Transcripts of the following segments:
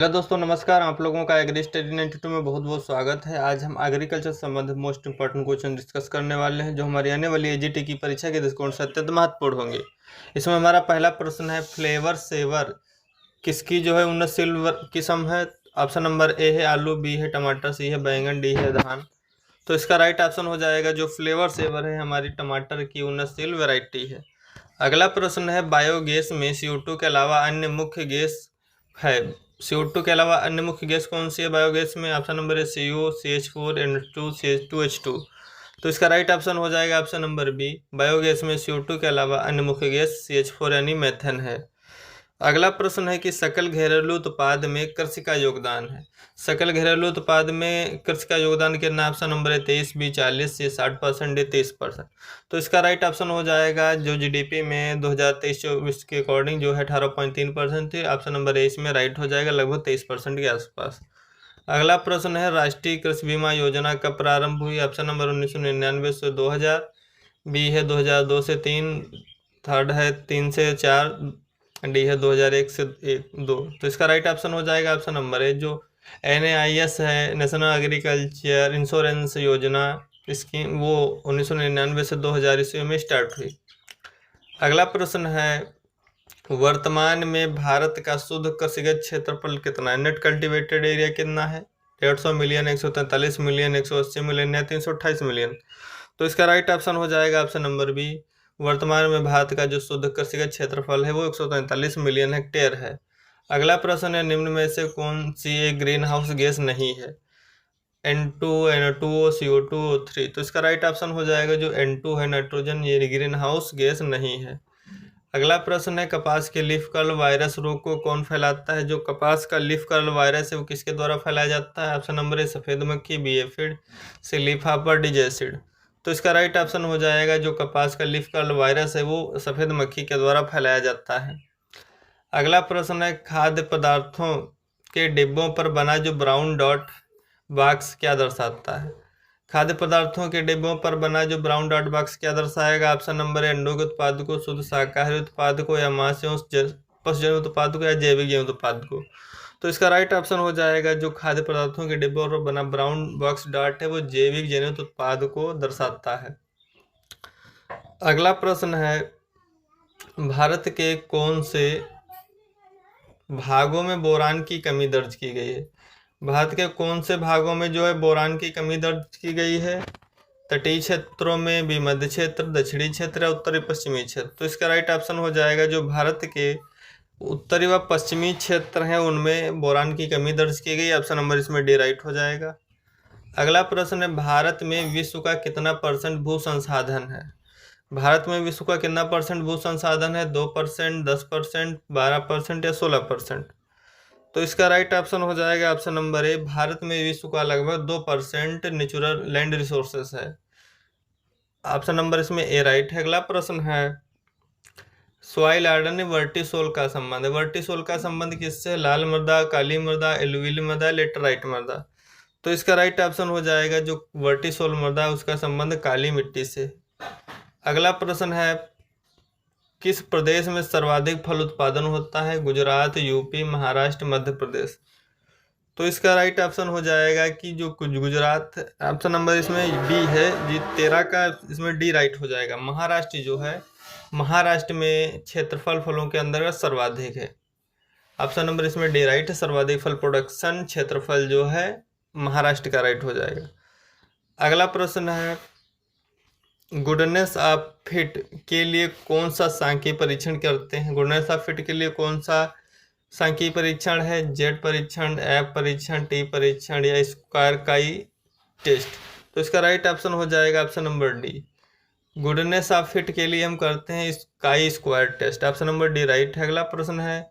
Hello दोस्तों, नमस्कार। आप लोगों का एग्री स्टडी 92 में बहुत बहुत स्वागत है। आज हम एग्रीकल्चर से संबंधित मोस्ट इंपॉर्टेंट क्वेश्चन डिस्कस करने वाले हैं जो हमारी आने वाली एजीटी की परीक्षा के दृष्टिकोण से अत्यंत महत्वपूर्ण होंगे। इसमें हमारा पहला प्रश्न है, फ्लेवर सेवर किसकी उन्नतशील किस्म है? ऑप्शन नंबर ए है आलू, बी है टमाटर, सी है बैंगन, डी है धान। तो इसका राइट ऑप्शन हो जाएगा जो फ्लेवर सेवर है हमारी टमाटर की उन्नतशील वेराइटी है। अगला प्रश्न है, बायोगैस में CO2 के अलावा अन्य मुख्य गैस है। CO2 के अलावा अन्य मुख्य गैस कौन सी है बायोगैस में? ऑप्शन नंबर है CO, CH4, N2, CH2H2। तो इसका राइट ऑप्शन हो जाएगा ऑप्शन नंबर बी। बायोगैस में CO2 के अलावा अन्य मुख्य गैस CH4 यानी मेथेन है। अगला प्रश्न है कि सकल घरेलू उत्पाद में कृषि का योगदान है। सकल घरेलू उत्पाद में कृषि का योगदान कितना? ऑप्शन नंबर है 23, बी 40, सी 60%, डी 23%। तो इसका राइट ऑप्शन हो जाएगा जो GDP में 2023-24 के अकॉर्डिंग जो है 18.3% थी। ऑप्शन नंबर ए इसमें राइट हो जाएगा, लगभग 23% के आसपास। अगला प्रश्न है, राष्ट्रीय कृषि बीमा योजना कब प्रारंभ हुई? ऑप्शन नंबर 1999 से 2000, बी है 2002 से 3, थर्ड है 3 से 4, डी है 2001 से 2। तो इसका राइट ऑप्शन हो जाएगा ऑप्शन नंबर है जो NAIS है, नेशनल एग्रीकल्चर इंश्योरेंस योजना स्कीम, वो 1999 से 2000 ईस्वी में स्टार्ट हुई। अगला प्रश्न है, वर्तमान में भारत का शुद्ध कृषिगत क्षेत्रफल कितना है? नेट कल्टीवेटेड एरिया कितना है? 150 मिलियन, 143 मिलियन, 180 मिलियन या 328 मिलियन। तो इसका राइट ऑप्शन हो जाएगा ऑप्शन नंबर बी। वर्तमान में भारत का जो शुद्ध कृषिगत क्षेत्रफल है वो 143 मिलियन हेक्टेयर है। अगला प्रश्न है, निम्न में से कौन सी एक ग्रीन हाउस गैस नहीं है? N2, N2O, CO2, O3। तो इसका राइट ऑप्शन हो जाएगा जो N2 है, नाइट्रोजन, ये ग्रीन हाउस गैस नहीं है। अगला प्रश्न है, कपास के लीफ कर्ल वायरस रोग को कौन फैलाता है? जो कपास का लीफ कर्ल वायरस है वो किसके द्वारा फैलाया जाता है? ऑप्शन नंबर है सफ़ेद मक्खी, बी एफिड, सी लीफ हॉपर, डी जैसिड। तो इसका राइट ऑप्शन हो जाएगा जो कपास का लीफ कर्ल वायरस है वो सफ़ेद मक्खी के द्वारा फैलाया जाता है। अगला प्रश्न है, खाद्य पदार्थों के डिब्बों पर बना जो ब्राउन डॉट बॉक्स क्या दर्शाता है? खाद्य पदार्थों के डिब्बों पर बना जो ब्राउन डॉट बॉक्स क्या दर्शाएगा? ऑप्शन नंबर है अंडों के उत्पाद को, शुद्ध शाकाहारी उत्पाद को, या मांस एवं पशुजन्य उत्पाद को, या जैविक जैव उत्पाद को। तो इसका राइट ऑप्शन हो जाएगा जो खाद्य पदार्थों के डिब्बों पर बना ब्राउन बॉक्स डॉट है वो जैविक जनित उत्पाद को दर्शाता है। अगला प्रश्न है, भारत के कौन से भागों में बोरान की कमी दर्ज की गई है? भारत के कौन से भागों में जो है बोरान की कमी दर्ज की गई है? तटीय क्षेत्रों में, भी मध्य क्षेत्र, दक्षिणी क्षेत्र या उत्तरी पश्चिमी क्षेत्र। तो इसका राइट ऑप्शन हो जाएगा जो भारत के उत्तरी व पश्चिमी क्षेत्र हैं उनमें बोरान की कमी दर्ज की गई। ऑप्शन नंबर इसमें डी राइट हो जाएगा। अगला प्रश्न है, भारत में विश्व का कितना % भू संसाधन है? भारत में विश्व का कितना % भू संसाधन है? 2%, 10%, 12% या 16%। तो इसका राइट ऑप्शन हो जाएगा ऑप्शन नंबर ए। भारत में विश्व का लगभग 2% नेचुरल लैंड रिसोर्सेस है। ऑप्शन नंबर इसमें ए राइट है। अगला प्रश्न है, सॉइल आर्डन वर्टिसोल का संबंध है। वर्टिसोल का संबंध किससे? लाल मृदा, काली मृदा, एलुवियल मृदा, लेटराइट मृदा। तो इसका राइट ऑप्शन हो जाएगा जो वर्टिसोल मृदा उसका संबंध काली मिट्टी से। अगला प्रश्न है, किस प्रदेश में सर्वाधिक फल उत्पादन होता है? गुजरात, यूपी, महाराष्ट्र, मध्य प्रदेश। तो इसका राइट ऑप्शन हो जाएगा कि जो गुजरात, ऑप्शन नंबर इसमें बी है जी 13 का, इसमें डी राइट हो जाएगा। महाराष्ट्र जो है, महाराष्ट्र में क्षेत्रफल फलों के अंदर सर्वाधिक है। ऑप्शन नंबर इसमें डी राइट है। सर्वाधिक फल प्रोडक्शन क्षेत्रफल जो है महाराष्ट्र का राइट हो जाएगा। अगला प्रश्न है, गुडनेस ऑफ फिट के लिए कौन सा सांख्यिकीय परीक्षण करते हैं? गुडनेस ऑफ फिट के लिए कौन सा सांख्यिकीय परीक्षण है? जेड परीक्षण, एफ परीक्षण, टी परीक्षण या स्क्वायर काई टेस्ट। तो इसका राइट ऑप्शन हो जाएगा option number D. Goodness of fit के लिए हम करते हैं chi square test. Option number D right है। अगला प्रश्न है,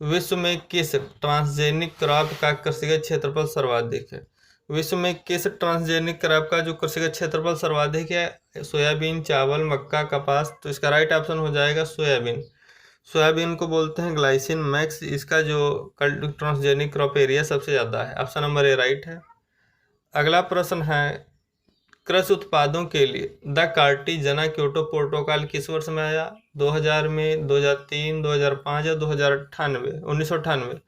विश्व में किस ट्रांसजेनिक क्रॉप का कृषिगत क्षेत्रफल सर्वाधिक है? विश्व में किस ट्रांसजेनिक क्रॉप का जो कृषिगत क्षेत्रफल सर्वाधिक है? सोयाबीन, चावल, मक्का, कपास। तो इसका राइट ऑप्शन हो जाएगा सोयाबीन। सोयाबीन को बोलते हैं ग्लाइसिन मैक्स, इसका जो ट्रांसजेनिक क्रॉप एरिया सबसे ज़्यादा है। ऑप्शन नंबर ए राइट है। अगला प्रश्न है, कृषि उत्पादों के लिए द कार्टिजना क्योटो प्रोटोकॉल किस वर्ष में आया? 2000 में, 2003, 2005 या 1998?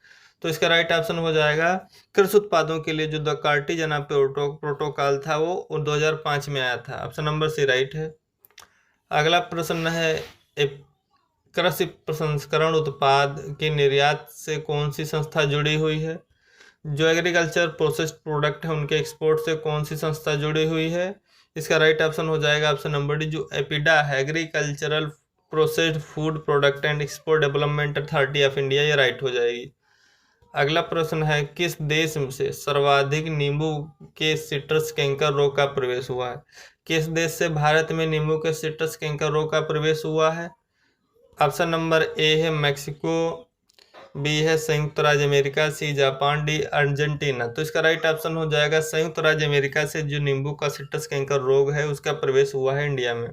तो इसका राइट ऑप्शन हो जाएगा कृषि उत्पादों के लिए जो द कार्टिजना प्रोटोकॉल था वो 2005 में आया था। ऑप्शन नंबर सी राइट है। अगला प्रश्न है कृषि प्रसंस्करण उत्पाद के निर्यात से कौन सी संस्था जुड़ी हुई है? जो एग्रीकल्चर प्रोसेस्ड प्रोडक्ट है उनके एक्सपोर्ट से कौन सी संस्था जुड़ी हुई है? इसका राइट ऑप्शन हो जाएगा ऑप्शन नंबर डी, जो एपिडा है, agricultural processed food product and export development authority of India, ये राइट हो जाएगी। अगला प्रश्न है किस देश से सर्वाधिक नींबू के सिट्रस कैंकर रोग का प्रवेश हुआ है? किस देश से भारत में नींबू के सिट्रस कैंकर रोग का प्रवेश हुआ है? ऑप्शन नंबर ए है मैक्सिको, बी है संयुक्त राज्य America, C Japan, D Argentina. तो इसका राइट ऑप्शन हो जाएगा संयुक्त राज्य अमेरिका से जो नींबू का सिट्रस कैंकर रोग है उसका प्रवेश हुआ है इंडिया में।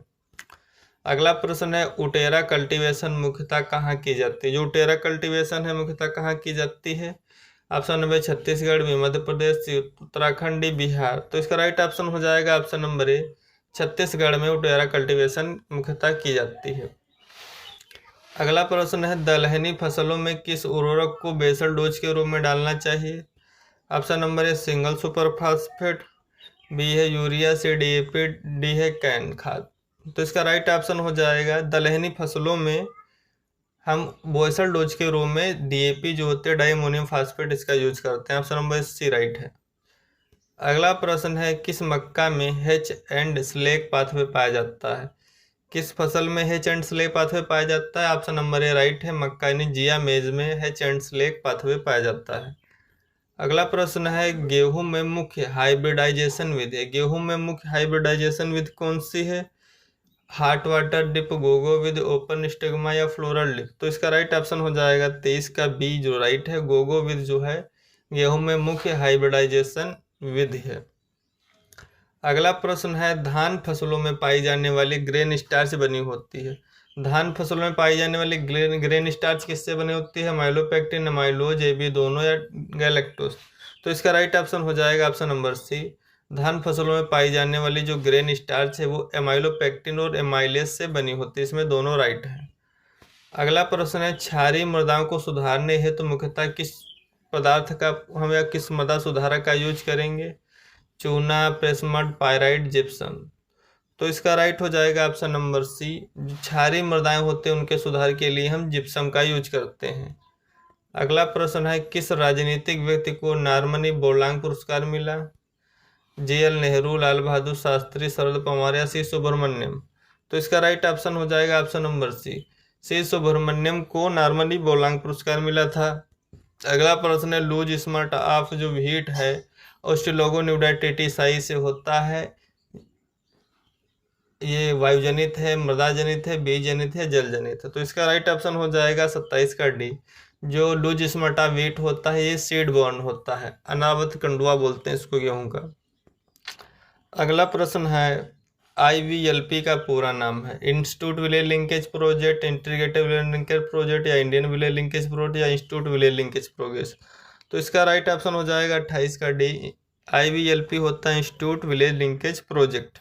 अगला प्रश्न है उटेरा कल्टीवेशन मुख्यतः कहाँ की जाती है? जो उटेरा कल्टीवेशन है मुख्यतः कहाँ की जाती है? ऑप्शन नंबर छत्तीसगढ़ में, मध्य प्रदेश, उत्तराखंड, बिहार। तो इसका राइट ऑप्शन हो जाएगा ऑप्शन नंबर ए, छत्तीसगढ़ में उटेरा कल्टीवेशन मुख्यतः की जाती है। अगला प्रश्न है दलहनी फसलों में किस उर्वरक को बेसल डोज के रूप में डालना चाहिए? Option number A single super phosphate, B है यूरिया, सी डीएपी, डी है कैन खाद। तो इसका राइट ऑप्शन हो जाएगा दलहनी फसलों में हम बेसल डोज के रूप में डीएपी जो होते हैं डाइमोनियम फास्फेट इसका यूज करते हैं। ऑप्शन नंबर सी राइट है। अगला प्रश्न है किस मक्का में हेच एंड स्लेक पाथवे पाया जाता है? किस फसल में हेच एंड स्लेक पाथवे पाया जाता है? ऑप्शन नंबर ए राइट है, मक्का यानी जिया मेज में हेच एंड स्लेक पाथवे पाया जाता है। अगला प्रश्न है गेहूं में मुख्य हाइब्रिडाइजेशन विधि, गेहूं में मुख्य हाइब्रिडाइजेशन विधि कौन सी है? हार्ट वाटर डिप, गोगो विद, ओपन स्टिग्मा या फ्लोरल डिप। तो इसका राइट ऑप्शन हो जाएगा 23 का बी जो राइट है, गोगो विद जो है गेहूं में मुख्य हाइब्रिडाइजेशन विधि है। अगला प्रश्न है धान फसलों में पाई जाने वाली ग्रेन स्टार्च बनी होती है। धान फसलों में पाई जाने वाली ग्रेन स्टार्च किससे बनी होती है? माइलोपेक्टिन, अमाइलोज, एबी दोनों या गैलेक्टोज। तो इसका राइट ऑप्शन हो जाएगा ऑप्शन नंबर सी, धान फसलों में पाई जाने वाली जो ग्रेन स्टार्च है वो एमाइलोपेक्टिन और एमाइलेज से बनी होती है, इसमें दोनों राइट हैं। अगला प्रश्न है क्षारीय मृदाओं को सुधारने हेतु तो मुख्यतः किस पदार्थ का हम या किस मृदा सुधारक का यूज करेंगे? चूना, प्रेसमड, पायराइट, जिप्सम। तो इसका राइट हो जाएगा ऑप्शन नंबर सी, क्षारीय मृदाएं होते हैं उनके सुधार के लिए हम जिप्सम का यूज करते हैं। अगला प्रश्न है किस राजनीतिक व्यक्ति को नॉर्मनी बोरलांग पुरस्कार मिला? JL नेहरू, लाल बहादुर शास्त्री, शरद पवार या सी सुब्रमण्यम। तो इसका राइट ऑप्शन हो जाएगा ऑप्शन नंबर सी सुब्रमण्यम को नॉर्मनी बोरलांग पुरस्कार मिला था। अगला प्रश्न है लूज स्मार्ट ऑफ जो हीट है ऑस्ट्रेलोगोनिडाइटिसाई से होता है, ये वायुजनित है, मृदा जनित है, बीज जनित है, जल जनित है। तो इसका राइट ऑप्शन हो जाएगा 27 का डी, जो लूज स्मार्टा वीट होता है ये सीड बॉर्न होता है, अनावृत कंडुआ बोलते हैं इसको गेहूं का। अगला प्रश्न है IVLP का पूरा नाम है institute village linkage project, integrated village linkage project या इंडियन विलेज लिंकेज प्रोजेक्ट या इंस्टीट्यूट विलेज लिंकेज प्रोजेक्ट। तो इसका राइट ऑप्शन हो जाएगा 28 का डी, IVLP होता है इंस्टीट्यूट विलेज लिंकेज प्रोजेक्ट।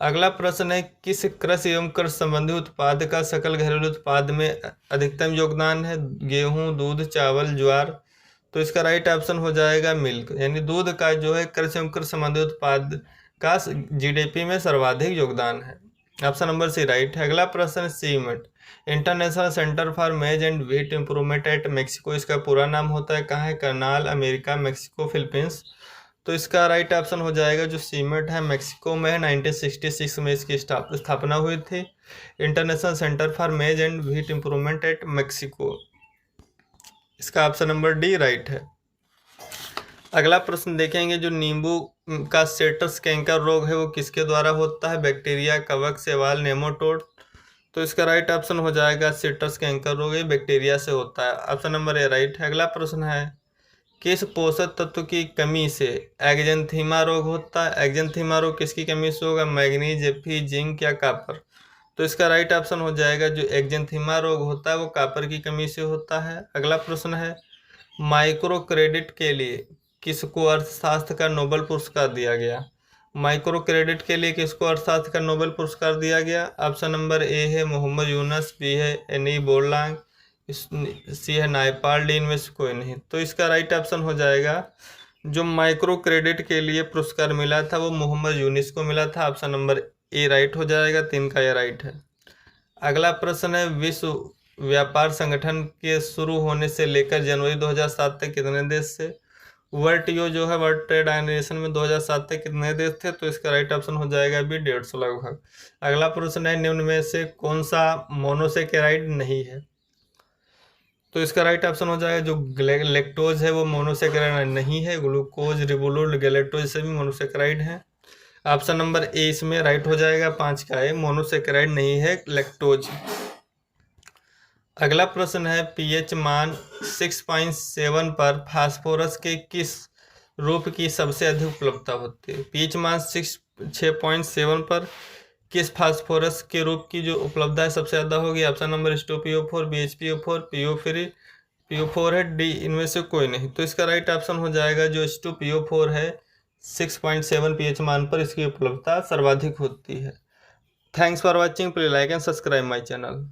अगला प्रश्न है किस कृषि एवं कृषि संबंधी उत्पाद का सकल घरेलू उत्पाद में अधिकतम योगदान है? गेहूं, दूध, चावल, ज्वार। तो इसका राइट ऑप्शन हो जाएगा मिल्क, यानी दूध का जो है कृषि एवं कृषि संबंधी उत्पाद का GDP में सर्वाधिक योगदान है। ऑप्शन नंबर सी राइट है। अगला प्रश्न CIMMYT, international centre for maize and wheat improvement at Mexico, इसका पूरा नाम होता है, कहाँ है? Karnal, America, Mexico, Philippines. तो इसका राइट ऑप्शन हो जाएगा जो सीमेंट है मैक्सिको में है, 1966 में इसकी स्थापना हुई थी, international centre for maize and wheat improvement at Mexico. इसका ऑप्शन नंबर डी राइट है। अगला प्रश्न देखेंगे जो नींबू का सिट्रस कैंकर रोग है वो किसके द्वारा होता है? बैक्टीरिया, कवक, शैवाल, नेमाटोड। तो इसका राइट ऑप्शन हो जाएगा सिट्रस कैंकर रोग ये बैक्टीरिया से होता है, ऑप्शन नंबर ए राइट है। अगला प्रश्न है किस पोषक तत्व की कमी से एक्जेंथीमा रोग होता है? एक्जेंथीमा रोग किसकी कमी से होगा? मैग्नीज, एफी, जिंक या कॉपर। तो इसका राइट ऑप्शन हो जाएगा जो एक्जेंथीमा रोग होता है वो कॉपर की कमी से होता है। अगला प्रश्न है माइक्रो क्रेडिट के लिए किसको अर्थशास्त्र का नोबेल पुरस्कार दिया गया? माइक्रो क्रेडिट के लिए किसको अर्थशास्त्र का नोबेल पुरस्कार दिया गया? ऑप्शन नंबर ए है मोहम्मद यूनस, बी है एनी बोरलांग, सी है नायपाल, डी इनमें से कोई नहीं। तो इसका राइट ऑप्शन हो जाएगा, जो माइक्रो क्रेडिट के लिए पुरस्कार मिला था वो मोहम्मद यूनिस को मिला था। ऑप्शन नंबर ए राइट हो जाएगा, 3 का ये राइट है। अगला प्रश्न है, विश्व व्यापार संगठन के शुरू होने से लेकर जनवरी 2007 तक कितने देश से? WTO जो है, वर्ल्ड ट्रेड ऑर्गेनाइजेशन में 2007 तक कितने देश थे? तो इसका राइट ऑप्शन हो जाएगा भी 150 लगभग। अगला प्रश्न है, निम्न में से कौन सा मोनोसेकेराइड नहीं है? तो इसका राइट ऑप्शन हो जाएगा, जो लैक्टोज है वो मोनोसेकेराइड नहीं है। ग्लूकोज, रिबोलोल, गैलेक्टोज से भी मोनोसेकेराइड है। ऑप्शन नंबर ए इसमें राइट हो जाएगा, 5 का है, मोनोसेकेराइड नहीं है लैक्टोज। अगला प्रश्न है, पीएच मान 6.7 पर फास्फोरस के किस रूप की सबसे अधिक उपलब्धता होती है? पीएच मान 6.7 पर किस फास्फोरस के रूप की जो उपलब्धता है सबसे ज़्यादा होगी? Option number H2PO4, BHPO4, PO3, PO4 है, डी इनमें से कोई नहीं। तो इसका राइट ऑप्शन हो जाएगा, जो H2PO4 है, 6.7 पीएच मान पर इसकी उपलब्धता सर्वाधिक होती है। Thanks for watching, please like and subscribe my channel.